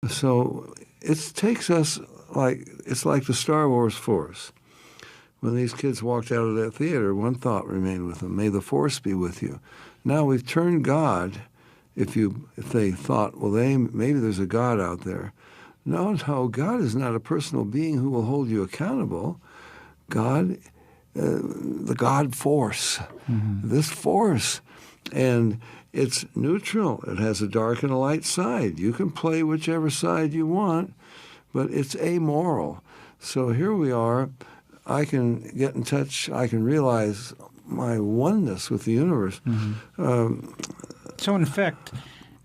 So it takes us it's like the Star Wars Force. When these kids walked out of that theater, one thought remained with them: "May the Force be with you." Now we've turned God. If they thought, well, maybe there's a God out there. No, God is not a personal being who will hold you accountable. God, the God force, this force, and it's neutral. It has a dark and a light side. You can play whichever side you want, but it's amoral. So here we are. I can get in touch. I can realize my oneness with the universe. So in effect,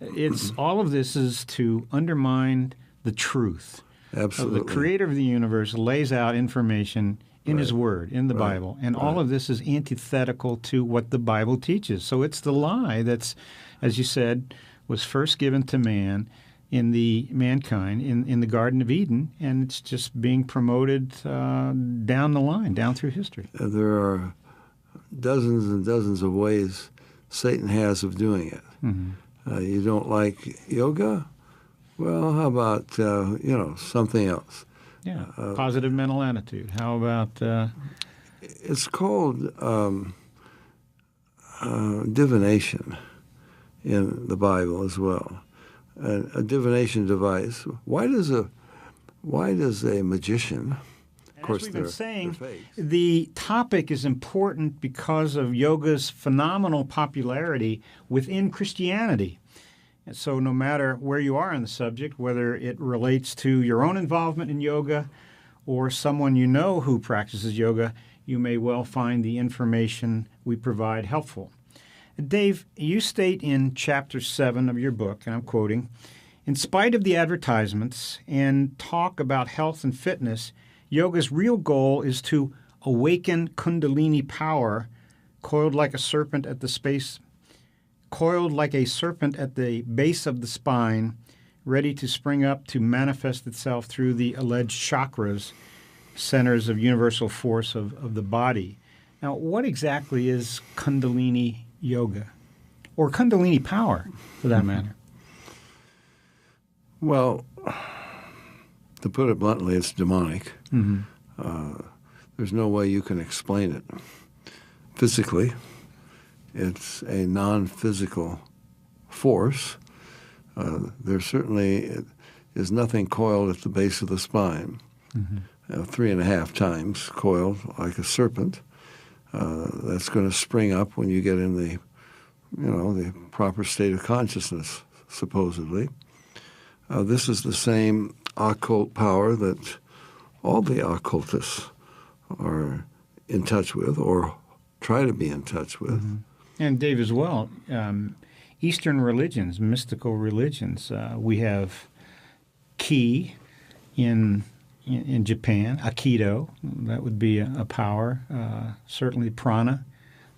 it's all of this is to undermine the truth. Absolutely. So the creator of the universe lays out information in his word, in the Bible, and all of this is antithetical to what the Bible teaches. So it's the lie that's, as you said, was first given to mankind in the Garden of Eden, and it's just being promoted down the line, down through history. There are dozens and dozens of ways Satan has of doing it. You don't like yoga? Well, how about something else? Yeah, positive mental attitude. How about? It's called divination in the Bible as well. A divination device. Why does a magician? Of course, as we've been saying, the topic is important because of yoga's phenomenal popularity within Christianity. And so no matter where you are in the subject, whether it relates to your own involvement in yoga or someone you know who practices yoga, you may well find the information we provide helpful. Dave, you state in Chapter 7 of your book, and I'm quoting, "In spite of the advertisements and talk about health and fitness, yoga's real goal is to awaken Kundalini power coiled like a serpent at the base of the spine, ready to spring up to manifest itself through the alleged chakras, centers of universal force of the body." Now, what exactly is Kundalini yoga, or Kundalini power, for that matter? Well, to put it bluntly, it's demonic. There's no way you can explain it physically. It's a non-physical force. There certainly is nothing coiled at the base of the spine, 3.5 times coiled like a serpent. That's going to spring up when you get in the proper state of consciousness, supposedly. This is the same occult power that all the occultists are in touch with or try to be in touch with. And Dave, as well, Eastern religions, mystical religions, we have Ki in Japan, Aikido, that would be a power. Certainly prana,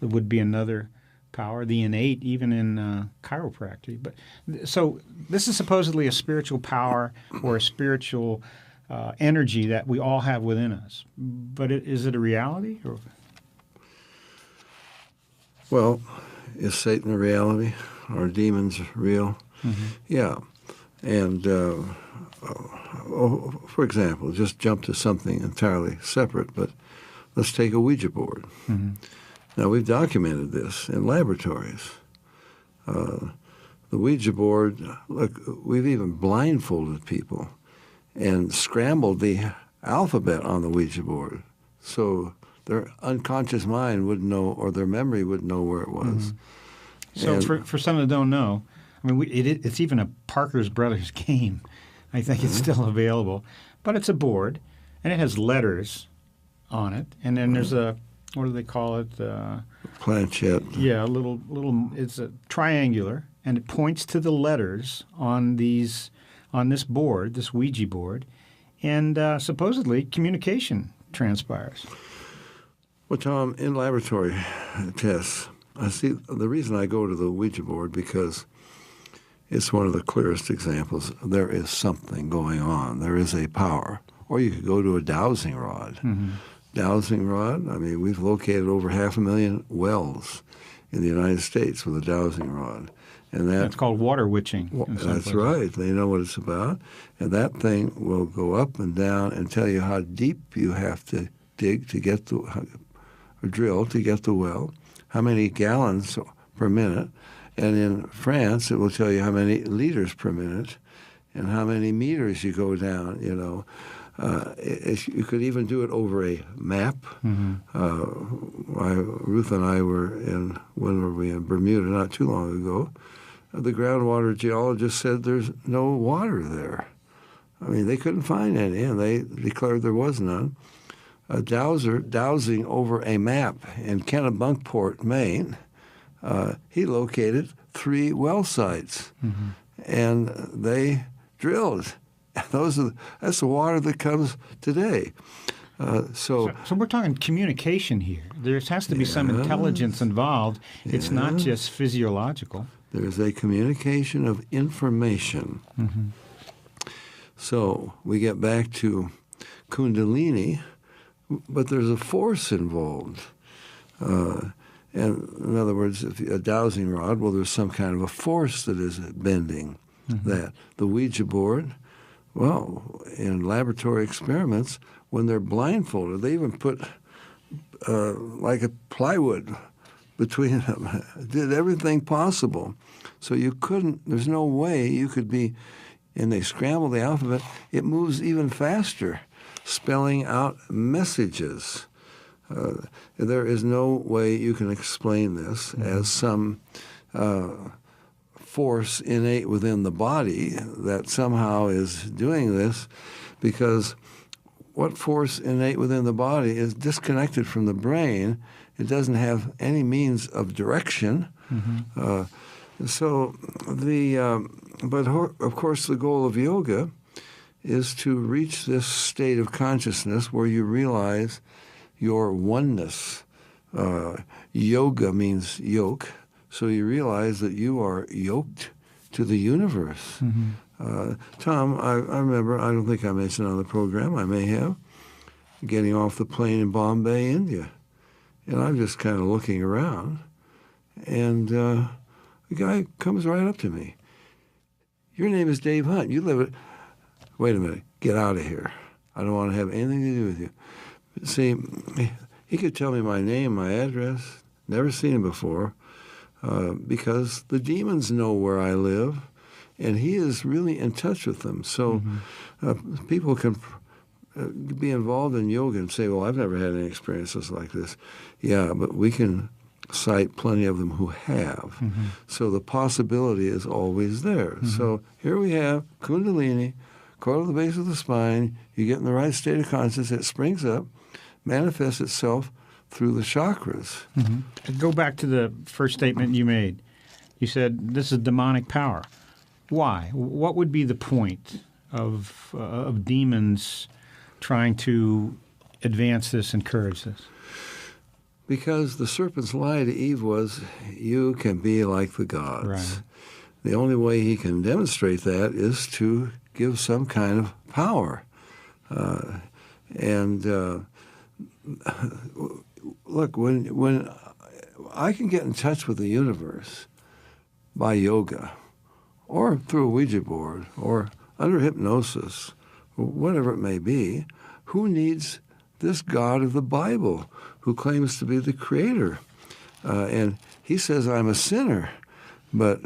that would be another power. The innate, even in chiropractic. So this is supposedly a spiritual power or a spiritual energy that we all have within us. But is it a reality? Or? Well, is Satan a reality? Are demons real? Yeah. And for example, just jump to something entirely separate, but let's take a Ouija board. Now, we've documented this in laboratories. The Ouija board, look, we've even blindfolded people and scrambled the alphabet on the Ouija board so their unconscious mind wouldn't know, or their memory wouldn't know where it was. So for some that don't know, I mean, it's even a Parker's Brothers game. I think it's still available. But it's a board, and it has letters on it. And then there's a, what do they call it? Planchette. Yeah, little. It's a triangular, and it points to the letters on this board, this Ouija board, and supposedly communication transpires. Well, Tom, in laboratory tests, I see the reason I go to the Ouija board because it's one of the clearest examples. There is something going on. There is a power. Or you could go to a dowsing rod. Dowsing rod, I mean, we've located over 500,000 wells in the United States with a dowsing rod. And that's called water witching. That's right. They know what it's about. And that thing will go up and down and tell you how deep you have to dig to get or drill to get the well, how many gallons per minute. And in France, it will tell you how many liters per minute and how many meters you go down, you know. You could even do it over a map. Ruth and I when were we in Bermuda not too long ago. The groundwater geologist said there's no water there. I mean, they couldn't find any, and they declared there was none. A dowsing over a map in Kennebunkport, Maine, he located 3 well sites, and they drilled. That's the water that comes today. So we're talking communication here. There has to be some intelligence involved. It's not just physiological. There's a communication of information. So we get back to Kundalini, but there's a force involved. And in other words, if a dowsing rod, well, there's some kind of a force that is bending that. The Ouija board, well, in laboratory experiments, when they're blindfolded, they even put like a plywood between them, did everything possible. So there's no way you could be, and they scramble the alphabet, it moves even faster, spelling out messages. There is no way you can explain this as some force innate within the body that somehow is doing this, because what force innate within the body is disconnected from the brain. It doesn't have any means of direction. But of course the goal of yoga is to reach this state of consciousness where you realize your oneness. Yoga means yoke, so you realize that you are yoked to the universe. Tom, I remember, I don't think I mentioned on the program, I may have, getting off the plane in Bombay, India. And I'm just kind of looking around, and the guy comes right up to me. Your name is Dave Hunt. You live at... Wait a minute. Get out of here. I don't want to have anything to do with you. See, he could tell me my name, my address. Never seen him before, because the demons know where I live, and he is really in touch with them. So people can be involved in yoga and say, well, I've never had any experiences like this. Yeah, but we can cite plenty of them who have. So the possibility is always there. So here we have Kundalini, coil to the base of the spine. You get in the right state of consciousness, it springs up, manifests itself through the chakras. Go back to the first statement you made. You said this is demonic power. Why? What would be the point of demons trying to advance this, encourage this? Because the serpent's lie to Eve was, you can be like the gods. Right. The only way he can demonstrate that is to give some kind of power. Look, when I can get in touch with the universe by yoga, or through a Ouija board, or under hypnosis, or whatever it may be, who needs this God of the Bible who claims to be the creator? And he says I'm a sinner, but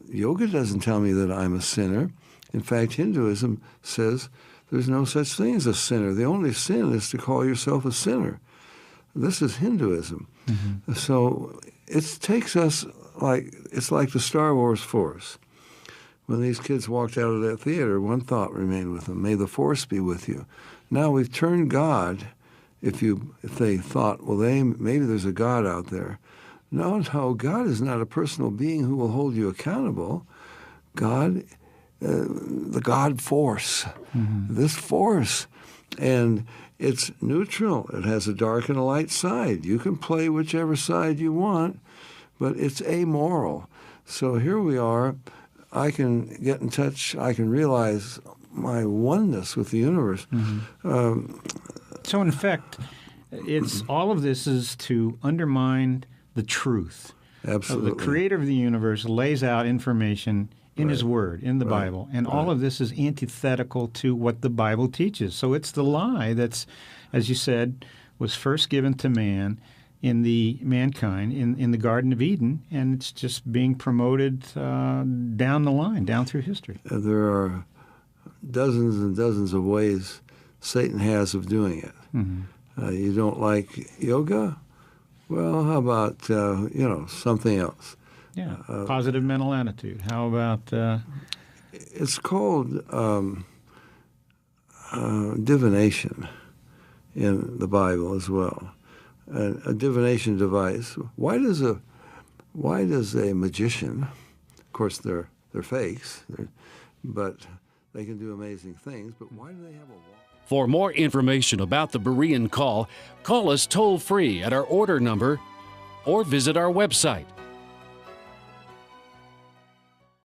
yoga doesn't tell me that I'm a sinner. In fact, Hinduism says there's no such thing as a sinner. The only sin is to call yourself a sinner. This is Hinduism. So it takes us it's like the Star Wars Force. When these kids walked out of that theater, one thought remained with them: may the Force be with you. Now we've turned God, if they thought, well, maybe there's a God out there. No, God is not a personal being who will hold you accountable. God, the God force, this force, and it's neutral. It has a dark and a light side. You can play whichever side you want, but it's amoral. So here we are. I can get in touch. I can realize my oneness with the universe. So in effect, it's all of this is to undermine the truth. Absolutely. The creator of the universe lays out information in his word, in the Bible, and all of this is antithetical to what the Bible teaches. So it's the lie that's, as you said, was first given to mankind in the Garden of Eden, and it's just being promoted down the line, down through history. There are dozens and dozens of ways Satan has of doing it. Mm-hmm. You don't like yoga? Well, how about something else? Yeah, positive mental attitude. How about? It's called divination in the Bible as well. A divination device. Why does a magician? Of course, they're fakes, but they can do amazing things. But why do they have a wall? For more information about the Berean call us toll-free at our order number or visit our website